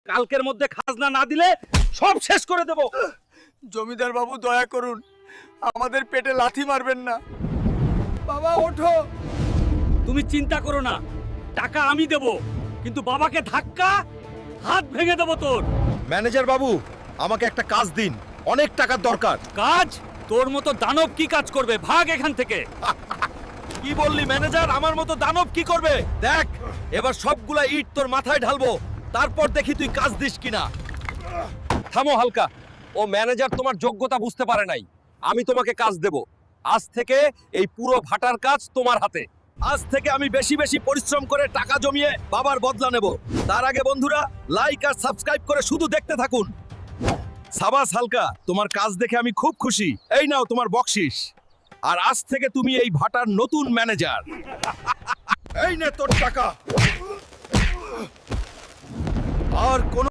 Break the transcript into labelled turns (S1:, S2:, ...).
S1: কালকের মধ্যে খাজনা না দিলে সব শেষ করে দেব।
S2: জমিদার বাবু দয়া করুন, আমাদের পেটে লাথি মারবেন না। বাবা ওঠো।
S1: তুমি চিন্তা করো না, টাকা আমি দেব, কিন্তু বাবাকে ধাক্কা হাত ভেঙে দেব তোর।
S3: ম্যানেজার বাবু, আমাকে একটা কাজ দিন, অনেক টাকার দরকার।
S1: কাজ? তোর মতো দানব কি কাজ করবে? ভাগ এখান থেকে।
S3: কি বললি ম্যানেজার? আমার মতো দানব কি করবে? দেখ, এবার সবগুলা ইট তোর মাথায় ঢালবো, তারপর দেখি তুই কাজ দিস কিনা। থামো হালকা, ও ম্যানেজার তোমার যোগ্যতা বুঝতে পারে নাই। আমি তোমাকে কাজ দেব। আজ থেকে এই পুরো ভাটার কাজ তোমার হাতে। আজ থেকে আমি বেশি বেশি পরিশ্রম করে টাকা জমিয়ে বাবার বদলা নেব। তার আগে বন্ধুরা লাইক আর সাবস্ক্রাইব করে শুধু দেখতে থাকুন। সাবাস হালকা, তোমার কাজ দেখে আমি খুব খুশি। এই নাও তোমার বকশিস। আর আজ থেকে তুমি এই ভাটার নতুন ম্যানেজার। এই নে তোর টাকা। আর কোনো